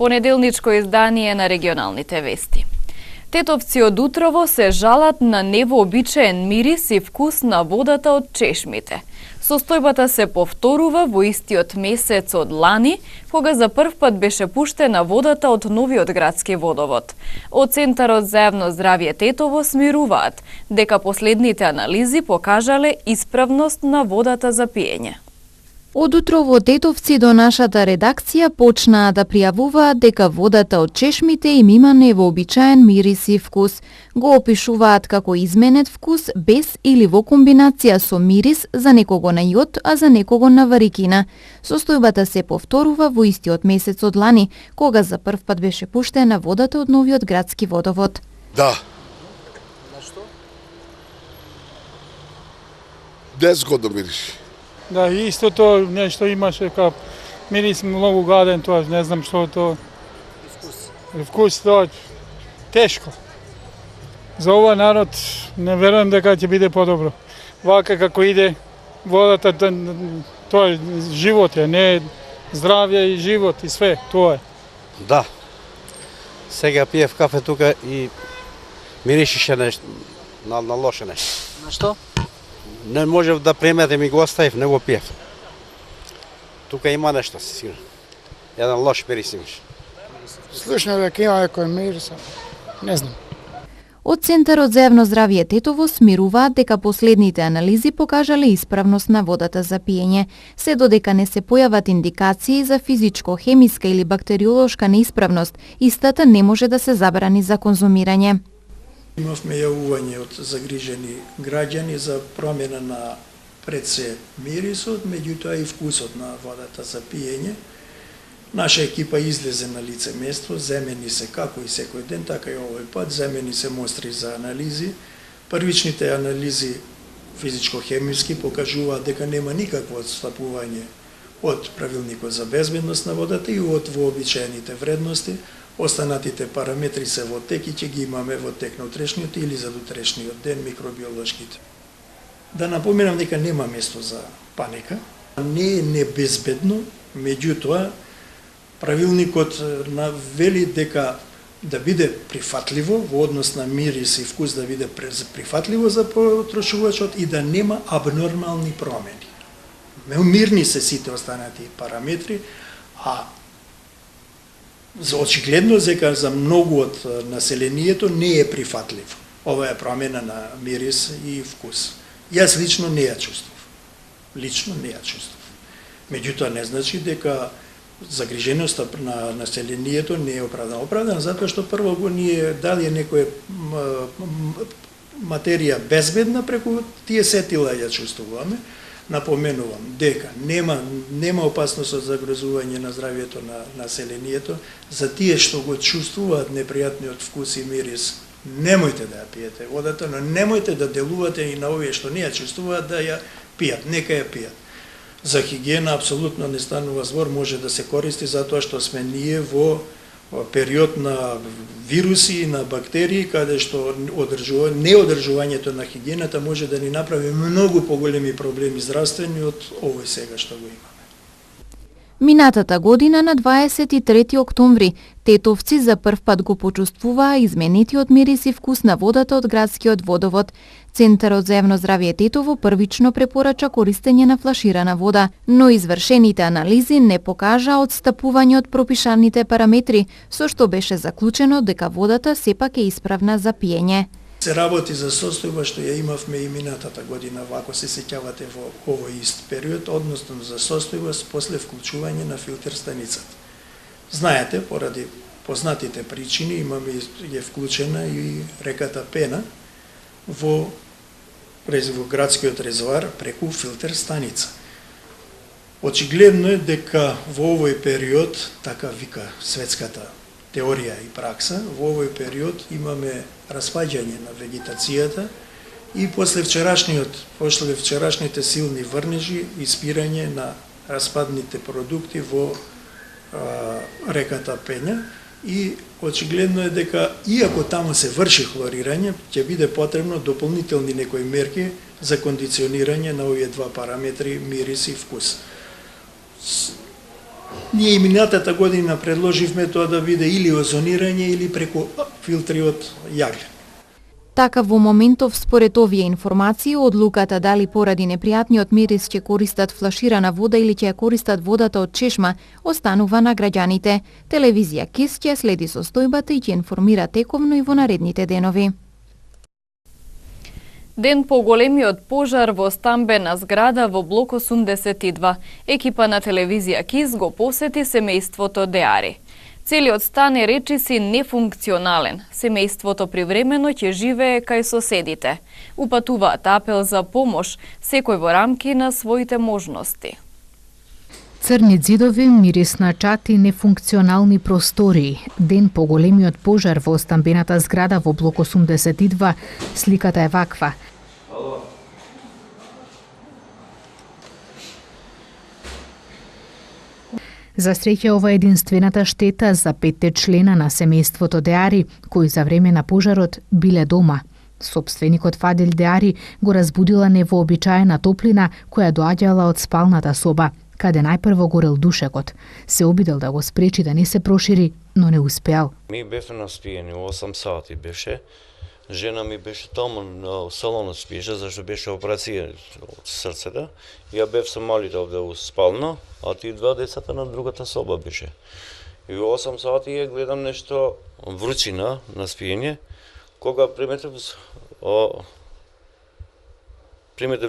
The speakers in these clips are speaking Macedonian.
Понеделничко издание на регионалните вести. Тетовци од утрово се жалат на невообичаен мирис и вкус на водата од чешмите. Состојбата се повторува во истиот месец од лани, кога за прв пат беше пуштена водата од новиот градски водовод. Од Центарот за јавно здравје Тетово смируваат дека последните анализи покажале исправност на водата за пиење. Од утрово тетовци до нашата редакција почнаа да пријавуваат дека водата од чешмите им има невообичаен мирис и вкус. Го опишуваат како изменет вкус без или во комбинација со мирис за некого на јод, а за некого на варикина. Состојбата се повторува во истиот месец од лани, кога за прв пат беше пуштена водата од новиот градски водовод. Да. На што? Незгодно мириш. Да, истото нешто имаше као мирис многу гаден тоа, не знам што тоа. Вкус тоа тешко. За ова народ не верувам дека ќе биде подобро. Вака како иде водата, тоа е живот е, не е здравје и живот и све, тоа е. Да. Сега пиев кафе тука и миришеше нешто на лоше нешто. На што? Не можев да приметам и го оставив, не го пиев. Тука има нешто, сигурно. Еден лош мирис имаш. Слушно дека има некој мирис, не знам. Од Центарот за јавно здравје Тетово смируваат дека последните анализи покажале исправност на водата за пиење, се додека не се појават индикации за физичко, хемиска или бактериолошка неисправност, истата не може да се забрани за конзумирање. Имавме јавување од загрижени граѓани за промена на пред се мирисот, меѓутоа и вкусот на водата за пиење. Наша екипа излезе на лице место, земени се како и секој ден, така и овој пат, земени се мостри за анализи. Првичните анализи физичко-хемиски покажуваат дека нема никакво отстапување од правилникот за безбедност на водата и од вообичаените вредности. Останатите параметри се во тек и ќе ги имаме во тек на утрешниот или за утрешниот ден микробиолошките. Да напоменам дека нема место за паника. Не е небезбедно, меѓутоа правилникот вели дека да биде прифатливо во однос на мирис и вкус, да биде прифатливо за потрошувачот и да нема абнормални промени. Мирни се сите останати параметри, а очигледно дека за многу од населението не е прифатлив оваа промена на мирис и вкус. Јас лично не ја чувствував. Меѓутоа не значи дека загриженоста на населението не е оправдана. Оправдана затоа што прво го ние дали некоја материја безбедна преку тие сетила ја чувствуваме. Напоменувам дека нема опасност од загрозување на здравјето на населението. За тие што го чувствуваат непријатниот вкус и мирис, немојте да ја пиете водата, но немојте да делувате и на овие што не ја чувствуваат да ја пијат, нека ја пијат. За хигиена апсолутно не станува збор, може да се користи затоа што сме ние во период на вируси и на бактерии, каде што неодржувањето на хигиената може да ни направи многу поголеми проблеми здравствени од овој сега што го имаме. Минатата година на 23 октомври тетовци за прв пат го почувствуваа изменетиот мирис и вкус на водата од градскиот водовод. Центарот за јавно здравје Тетово првично препорача користење на флаширана вода, но извршените анализи не покажаа одстапување од пропишаните параметри, со што беше заклучено дека водата сепак е исправна за пиење. Се работи за состојба што ја имавме и минатата година, ако се сеќавате во овој ист период, односно за состојба после вклучување на филтер станицата. Знаете, поради познатите причини, имаме е вклучена и реката Пена во градскиот резервоар преку филтер станица. Очигледно е дека во овој период, така вика светската теорија и пракса, во овој период имаме распаѓање на вегетацијата и после вчерашните силни врнежи, испирање на распадните продукти во реката Пења и очигледно е дека иако таму се врши хлорирање, ќе биде потребно дополнителни некои мерки за кондиционирање на овие два параметри мирис и вкус. Ние и минатата година предложивме тоа да биде или озонирање или преку филтри од јаглен. Така во моментов според овие информации одлуката дали поради непријатниот мирис ќе користат флаширана вода или ќе ја користат водата од чешма останува на граѓаните. Телевизија КИС ќе следи состојбата и ќе информира тековно и во наредните денови. Ден по големиот пожар во стамбена зграда во блок 82, екипа на телевизија КИС го посети семејството Деари. Целиот стан е речиси нефункционален. Семејството привремено ќе живее кај соседите. Упатуваат апел за помош, секој во рамки на своите можности. Црни ѕидови, мирис на чат и нефункционални простории. Ден по големиот пожар во стамбената зграда во блок 82, сликата е ваква. За среќа ова е единствената штета за 5 члена на семејството Деари, кои за време на пожарот биле дома. Собственикот Фадил Деари го разбудила невообичаена топлина која доаѓала од спалната соба, каде најпрво горел душекот. Се обидел да го спречи да не се прошири, но не успеал. Ми бевме наспиени, 8 сати беше. Жена ми беше таму на салонот спиеше, зашто беше операција од срцето. Ја бев со малите овде у спална, а тие два децата на другата соба беше. И 8 сати ја гледам нешто вручина на спиење, кога приметив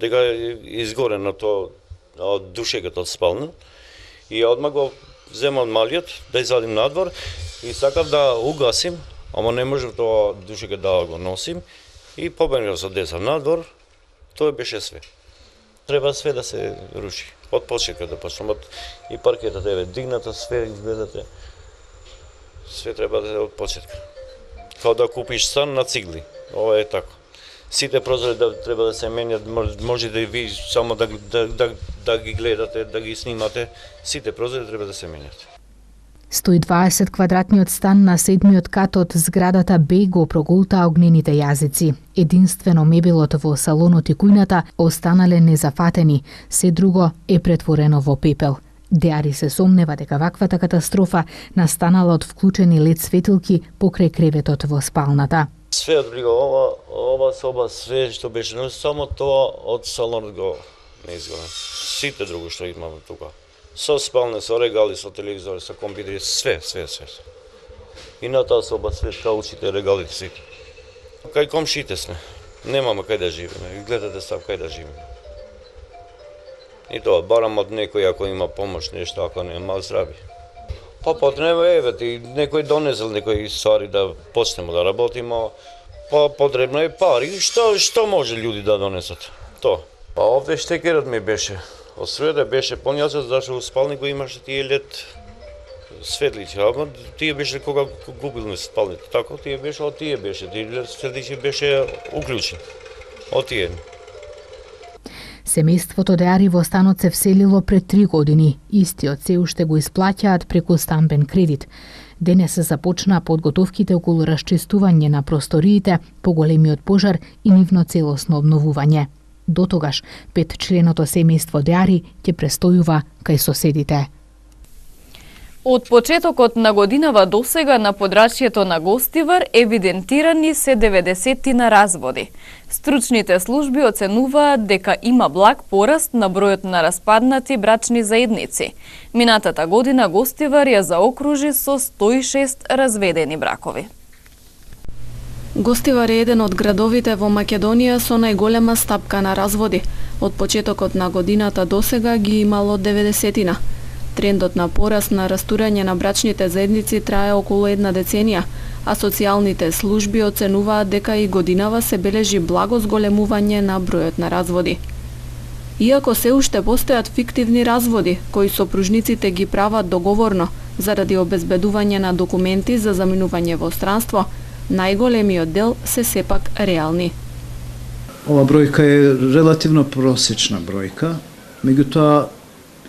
дека изгорено тоа од душекот од спална. И ја одмah го земам малиот да изадим надвор и сакав да угасим, ама не можев тоа душекот да го носим и побегнав со деца надвор. Тоа беше све. Треба све да се руши. Од почетка да почнам, и паркетот е дигната, све изгледате. Све треба да е од почетка. Као да купиш стан на цигли. Ова е така. Сите прозори да треба да се менјат, може да и ви само да ги гледате, да ги снимате. Сите прозори треба да се менјат. 120 квадратниот стан на 7-миот кат од зградата Б го проголта огнените јазици. Единствено мебелот во салонот и кујната останале незафатени, се друго е претворено во пепел. Деари се сомнева дека ваквата катастрофа настанала од вклучени лед светилки покрај креветот во спалната. Све од брига ова соба, све што беше, но само тоа од салонот го не изгорен. Сите друго што имаме тука. Со спалне, со регали, со телевизори, со компјутери, све. И на таа соба све каучите, регалите, сите. Кај комшите сме. Немаме кај да живееме. Гледате сам кај да живееме. И тоа, барам од некој ако има помош, нешто, ако не мал здрави. Па потребно е, некој донесел некои ствари да почнеме да работиме, па потребно е пари. Што може луѓе да донесат? Тоа. Па овде штекерот ми беше. Од струјата беше поњасот, зашто у спалник го имаше тие лед светлици, ама тие беше кога губилме спалните. Така, тие беше, тие лед светлици беше уклучени. Од тие. Семејството Деари во станот се вселило пред 3 години. Истиот се уште го исплаќаат преку стамбен кредит. Денес се започнаа подготовките околу расчистување на просториите по големиот пожар и нивно целосно обновување. До тогаш, 5-членото семејство Деари ќе престојува кај соседите. Од почетокот на годинава досега на подрачјето на Гостивар евидентирани се 90 на разводи. Стручните служби оценуваат дека има благ пораст на бројот на распаднати брачни заедници. Минатата година Гостивар ја заокружи со 106 разведени бракови. Гостивар е еден од градовите во Македонија со најголема стапка на разводи. Од почетокот на годината досега ги имало 90-тина. Трендот на пораст на растурање на брачните заедници трае околу 1 деценија, а социјалните служби оценуваат дека и годинава се бележи благо зголемување на бројот на разводи. Иако се уште постојат фиктивни разводи, кои сопружниците ги прават договорно, заради обезбедување на документи за заминување во странство, најголемиот дел се сепак реални. Ова бројка е релативно просечна бројка, меѓутоа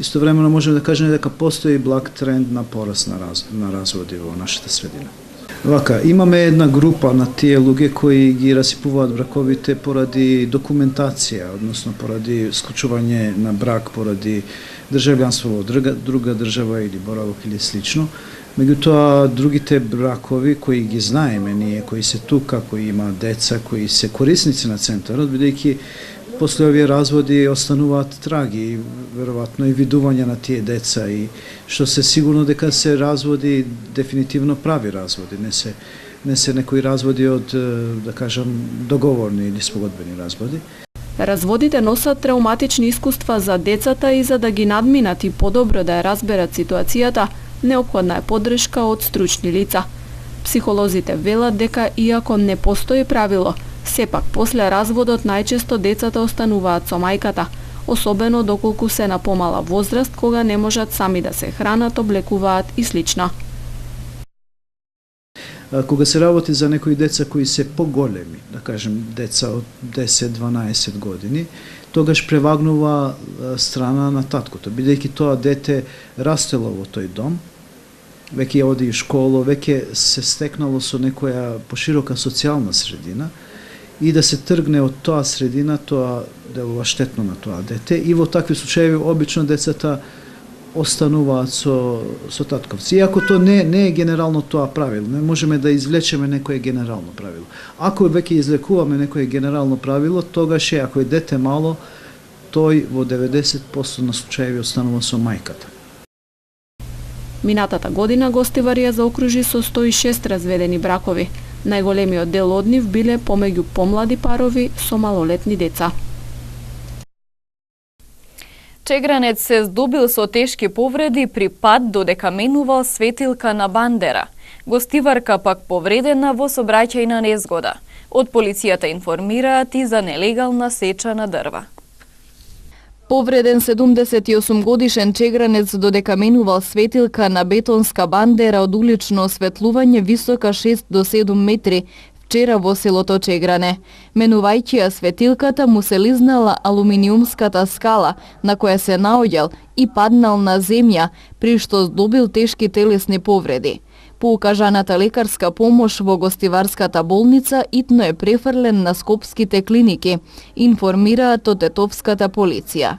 истовремено можеме да кажеме дека постои благ тренд на пораст на разводи во нашата средина. Вака, имаме една група на тие луѓе кои ги расипуваат браковите поради документација, односно поради склучување на брак, поради državljanstvo во друга држава или боравок или слично. Меѓутоа, другите бракови кои ги знаеме ние, кои се тука, кои има деца, кои се корисници на центарот, бидејќи после овие разводи остануваат траги, веројатно и видување на тие деца, и што се сигурно дека се разводи, дефинитивно прави разводи, не се некои разводи од, да кажам, договорни или спогодбени разводи. Разводите носат трауматични искуства за децата и за да ги надминат и подобро да ја разберат ситуацијата, неопходна е поддршка од стручни лица. Психолозите велат дека иако не постои правило, сепак после разводот најчесто децата остануваат со мајката, особено доколку се на помала возраст, кога не можат сами да се хранат, облекуваат и слично. Кога се работи за некои деца кои се поголеми, да кажем деца од 10-12 години, тогаш превагнува страна на таткото, бидејќи тоа дете растело во тој дом, веќе оди и школа, веќе се стекнало со некоја поширока социјална средина, и да се тргне од тоа средина, тоа делува штетно на тоа дете, и во такви случаи обично децата остануваат со татковци. Иако то не е генерално тоа правило, не можеме да извлечеме некое генерално правило. Ако веќе излекуваме некое генерално правило, тогаш ако е дете мало, тој во 90% на случаи останува со мајката. Минатата година Гостивар ја заокружи со 106 разведени бракови. Најголемиот дел од нив биле помеѓу помлади парови со малолетни деца. Чегранец се здобил со тешки повреди при пад додека менувал светилка на Бандера. Гостиварка пак повредена во сообраќајна незгода. Од полицијата информираат и за нелегална сеча на дрва. Повреден 78 годишен чегранец додека менувал светилка на бетонска бандера од улично осветлување висока 6 до 7 метри вчера во селото Чегране. Менувајќи ја светилката му се лизнала алуминиумската скала на која се наоѓал и паднал на земја, при што здобил тешки телесни повреди. По укажаната лекарска помош во Гостиварската болница итно е префрлен на скопските клиники, информираат од тетовската полиција.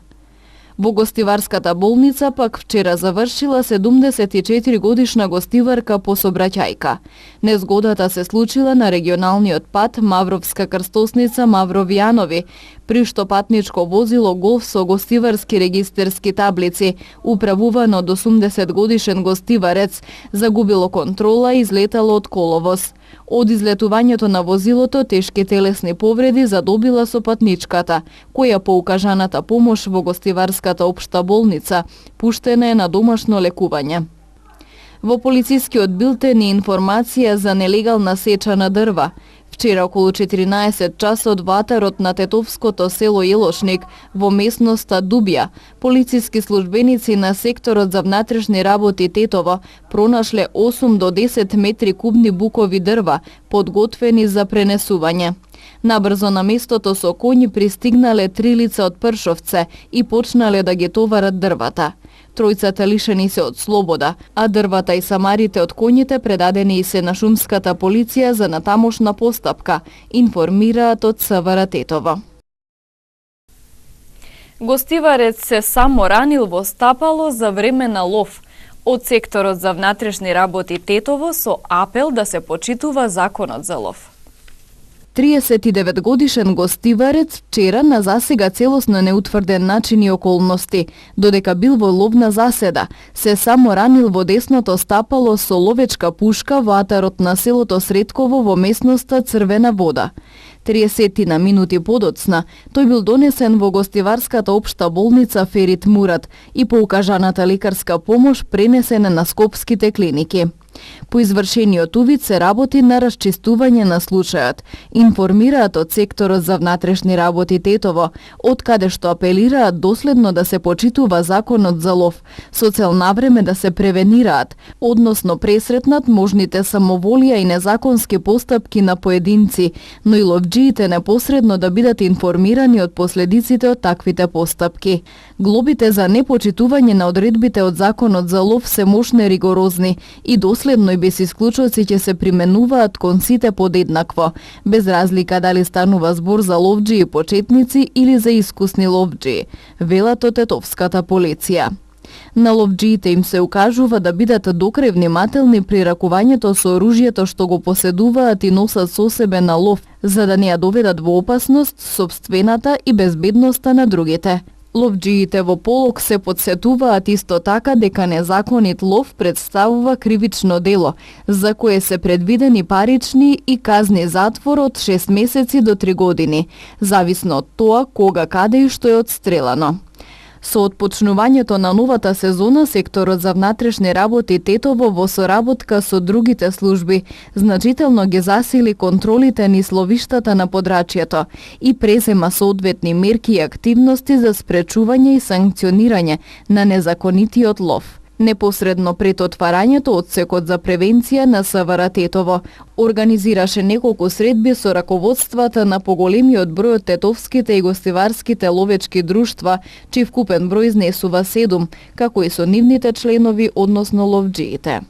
Во Гостиварската болница пак вчера завршила 74 годишна гостиварка по сообраќајка. Незгодата се случила на регионалниот пат Мавровска крстосница Мавровјанови, при што патничко возило Голф со гостиварски регистерски таблици, управувано од 80 годишен гостиварец, загубило контрола и излетало од коловоз. Од излетувањето на возилото тешки телесни повреди задобила со патничката, која по укажаната помош во Гостиварската општа болница пуштена е на домашно лекување. Во полицискиот билтен е информација за нелегална сеча на дрва. Вчера околу 14 часот ватарот на тетовското село Елошник во местноста Дубја, полициски службеници на секторот за внатрешни работи Тетово пронашле 8 до 10 метри кубни букови дрва, подготвени за пренесување. Набрзо на местото со коњи пристигнале 3 лица од Пршовце и почнале да ги товарат дрвата. Тројцата лишени се од слобода, а дрвата и самарите од коњите предадени и се на шумската полиција за натамошна постапка, информираат од СВР Тетово. Гостиварец се само ранил во стапало за време на лов. Од секторот за внатрешни работи Тетово со апел да се почитува законот за лов. 39 годишен гостиварец вчера на засега целосно неутврден начин и околности, додека бил во ловна заседа, се само ранил во десното стапало со ловечка пушка во атарот на селото Средково во местноста Црвена вода. 30 на минути подоцна, тој бил донесен во Гостиварската општа болница Ферит Мурат и по укажаната лекарска помош пренесена на скопските клиники. По извршениот увид се работи на расчистување на случајот, информираат од секторот за внатрешни работи Тетово, од каде што апелираат доследно да се почитува законот за лов, со цел навреме да се превенираат, односно пресретнат можните самоволија и незаконски постапки на поединци, но и ловџиите непосредно да бидат информирани од последиците од таквите постапки. Глобите за непочитување на одредбите од законот за лов се мошни ригорозни и доследно и без исклучоци ќе се применуваат кон сите подеднакво, без разлика дали станува збор за ловџи и почетници или за искусни ловџи, велат од тетовската полиција. На ловџиите им се укажува да бидат докрај внимателни при ракувањето со оружјето што го поседуваат и носат со себе на лов, за да не ја доведат во опасност сопствената и безбедноста на другите. Ловџиите во полог се подсетуваат исто така дека незаконит лов представува кривично дело, за кое се предвидени парични и казни затвор од 6 месеци до 3 години, зависно од тоа кога, каде и што е отстрелано. Со отпочнувањето на новата сезона, секторот за внатрешни работи Тетово во соработка со другите служби значително ги засили контролите низ ловиштата на подрачјето и презема соодветни мерки и активности за спречување и санкционирање на незаконитиот лов. Непосредно пред отварањето, одсекот за превенција на СВР Тетово организираше неколку средби со раководствата на поголемиот број од тетовските и гостиварските ловечки друштва, чиј вкупен број изнесува 7, како и со нивните членови, односно ловџиите.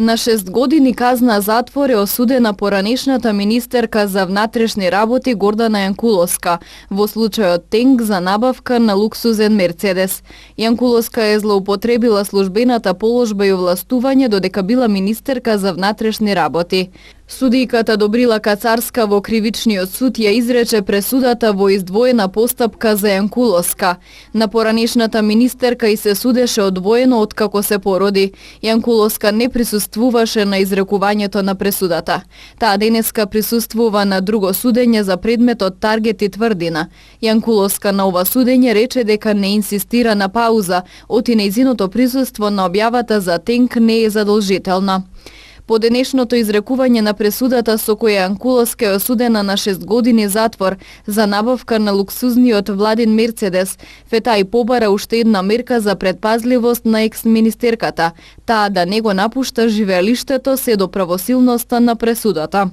На 6 години казна затвор е осудена поранешната министерка за внатрешни работи Гордана Јанкуловска во случајот Тенк за набавка на луксузен Мерцедес. Јанкуловска е злоупотребила службената положба и овластување додека била министерка за внатрешни работи. Судијката Добрила Кацарска во Кривичниот суд ја изрече пресудата во издвоена постапка за Јанкуловска. На поранешната министерка и се судеше одвоено откако се породи. Јанкуловска не присуствуваше на изрекувањето на пресудата. Таа денеска присуствува на друго судење за предметот Таргет и Тврдина. Јанкуловска на ова судење рече дека не инсистира на пауза, оти нејзиното присуство на објавата за Тенк не е задолжителна. По денешното изрекување на пресудата со која Јанкуловска е осудена на 6 години затвор за набавка на луксузниот владин Мерцедес, Фетај побара уште една мерка за предпазливост на екс-министерката, таа да не го напушта живеалиштето се до правосилноста на пресудата.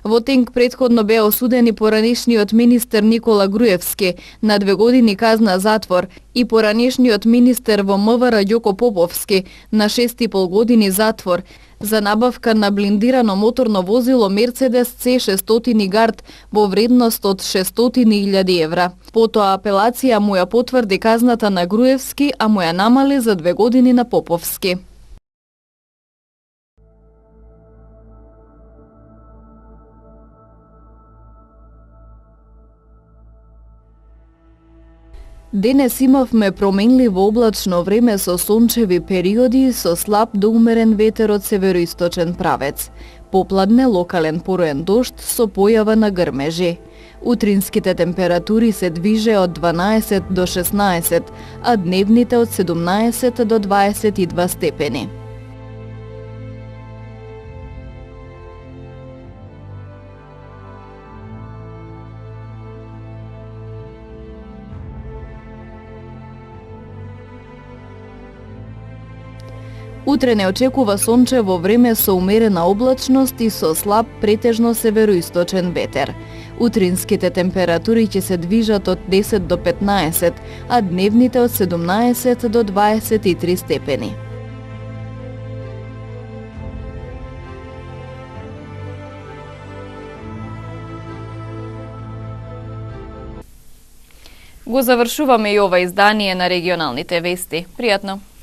Во Тенк претходно беа осудени поранешниот министер Никола Груевски на 2 години казна затвор и поранешниот министер во МВР Ѓоко Поповски на 6,5 години затвор за набавка на блиндирано моторно возило Мерцедес C600 Гард во вредност од 600.000 евра. Потоа апелација му ја потврди казната на Груевски, а му ја намали за 2 години на Поповски. Денес имавме променливо облачно време со сончеви периоди со слаб до умерен ветер од североисточен правец. Попладне локален пороен дожд со појава на грмежи. Утринските температури се движе од 12 до 16, а дневните од 17 до 22 степени. Утре не очекува сончево време со умерена облачност и со слаб претежно североисточен ветер. Утринските температури ќе се движат од 10 до 15, а дневните од 17 до 23 степени. Го завршуваме и ова издание на регионалните вести. Пријатно!